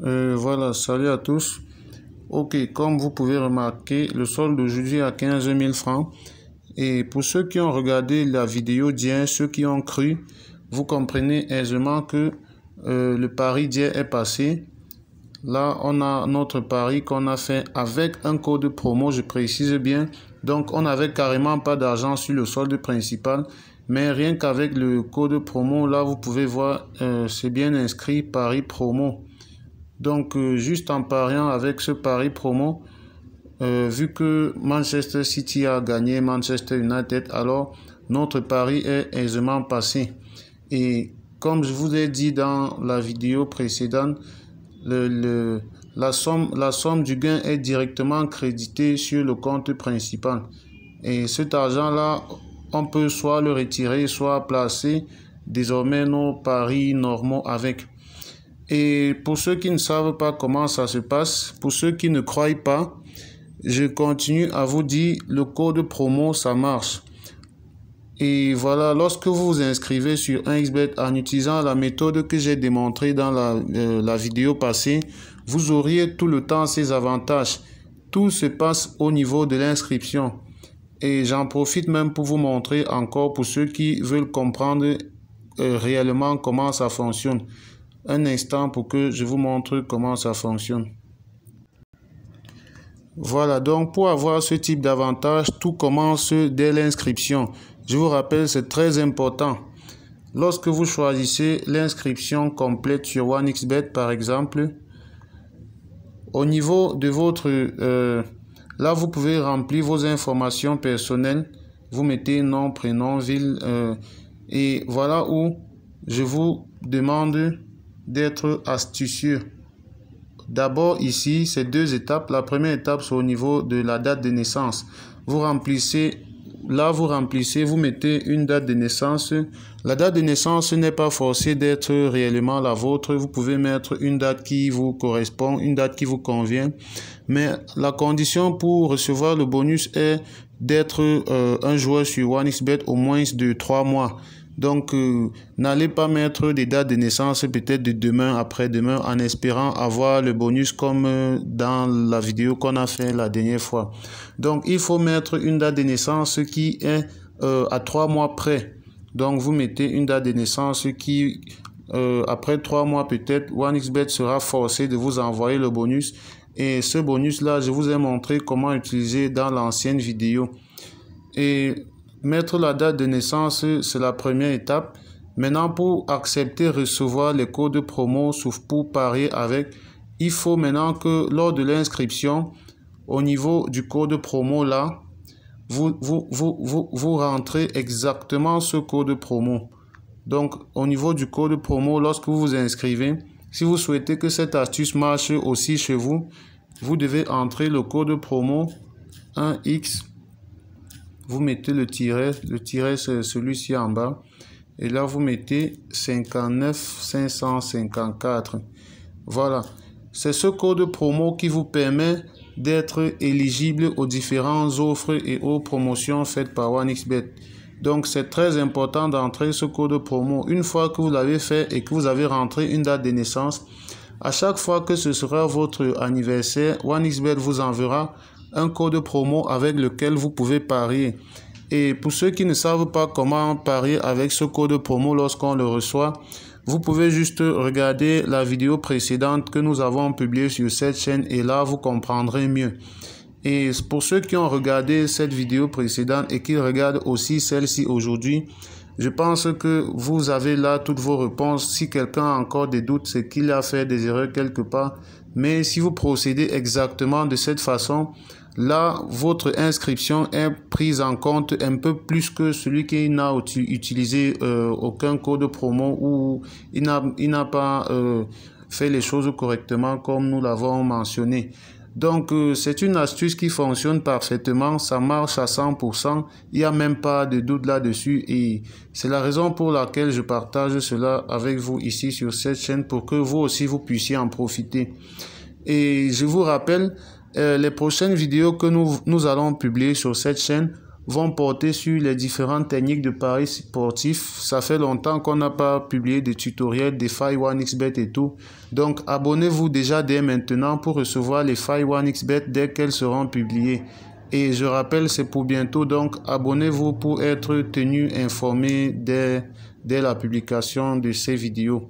Voilà, salut à tous. Ok, comme vous pouvez remarquer, le solde d'aujourd'hui est à 15 000 francs. Et pour ceux qui ont regardé la vidéo d'hier, ceux qui ont cru, vous comprenez aisément que le pari d'hier est passé. Là, on a notre pari qu'on a fait avec un code promo, je précise bien. Donc, on n'avait carrément pas d'argent sur le solde principal. Mais rien qu'avec le code promo, là, vous pouvez voir, c'est bien inscrit pari promo. Donc, juste en pariant avec ce pari promo, vu que Manchester City a gagné Manchester United, alors notre pari est aisément passé. Et comme je vous ai dit dans la vidéo précédente, la somme du gain est directement créditée sur le compte principal. Et cet argent-là, on peut soit le retirer, soit placer désormais nos paris normaux avec. Et pour ceux qui ne savent pas comment ça se passe, pour ceux qui ne croient pas, je continue à vous dire, le code promo, ça marche. Et voilà, lorsque vous vous inscrivez sur 1xBet en utilisant la méthode que j'ai démontrée dans la vidéo passée, vous auriez tout le temps ces avantages. Tout se passe au niveau de l'inscription. Et j'en profite même pour vous montrer encore pour ceux qui veulent comprendre réellement comment ça fonctionne. Un instant pour que je vous montre comment ça fonctionne. Voilà, donc pour avoir ce type d'avantage, tout commence dès l'inscription. Je vous rappelle, c'est très important. Lorsque vous choisissez l'inscription complète sur 1xBet par exemple, au niveau de votre... là, vous pouvez remplir vos informations personnelles. Vous mettez nom, prénom, ville. Et voilà où je vous demande d'être astucieux. D'abord ici, c'est deux étapes. La première étape, c'est au niveau de la date de naissance. Vous remplissez, vous mettez une date de naissance. La date de naissance n'est pas forcée d'être réellement la vôtre. Vous pouvez mettre une date qui vous correspond, une date qui vous convient. Mais la condition pour recevoir le bonus est d'être un joueur sur 1xBet au moins de 3 mois. Donc, n'allez pas mettre des dates de naissance peut-être de demain, après-demain, en espérant avoir le bonus comme dans la vidéo qu'on a fait la dernière fois. Donc, il faut mettre une date de naissance qui est à 3 mois près. Donc, vous mettez une date de naissance qui, après 3 mois peut-être, 1xBet sera forcé de vous envoyer le bonus. Et ce bonus-là, je vous ai montré comment utiliser dans l'ancienne vidéo. Et mettre la date de naissance, c'est la première étape. Maintenant, pour accepter recevoir les codes promo, sauf pour parier avec, il faut maintenant que lors de l'inscription, au niveau du code promo là, vous rentrez exactement ce code promo. Donc, au niveau du code promo, lorsque vous vous inscrivez, si vous souhaitez que cette astuce marche aussi chez vous, vous devez entrer le code promo 1x. Vous mettez le tiret c'est celui-ci en bas. Et là, vous mettez 59 554. Voilà. C'est ce code promo qui vous permet d'être éligible aux différentes offres et aux promotions faites par 1xBet. Donc, c'est très important d'entrer ce code promo. Une fois que vous l'avez fait et que vous avez rentré une date de naissance, à chaque fois que ce sera votre anniversaire, 1xBet vous enverra un code promo avec lequel vous pouvez parier. Et pour ceux qui ne savent pas comment parier avec ce code promo lorsqu'on le reçoit, vous pouvez juste regarder la vidéo précédente que nous avons publiée sur cette chaîne et là vous comprendrez mieux. Et pour ceux qui ont regardé cette vidéo précédente et qui regardent aussi celle-ci aujourd'hui, je pense que vous avez là toutes vos réponses. Si quelqu'un a encore des doutes, c'est qu'il a fait des erreurs quelque part. Mais si vous procédez exactement de cette façon, là, votre inscription est prise en compte un peu plus que celui qui n'a utilisé aucun code promo ou il n'a pas fait les choses correctement comme nous l'avons mentionné. Donc, c'est une astuce qui fonctionne parfaitement, ça marche à 100%, il n'y a même pas de doute là-dessus et c'est la raison pour laquelle je partage cela avec vous ici sur cette chaîne pour que vous aussi vous puissiez en profiter. Et je vous rappelle, les prochaines vidéos que nous allons publier sur cette chaîne vont porter sur les différentes techniques de paris sportifs. Ça fait longtemps qu'on n'a pas publié de tutoriels des failles 1xBet et tout. Donc abonnez-vous déjà dès maintenant pour recevoir les failles 1xBet dès qu'elles seront publiées. Et je rappelle, c'est pour bientôt, donc abonnez-vous pour être tenu informé dès la publication de ces vidéos.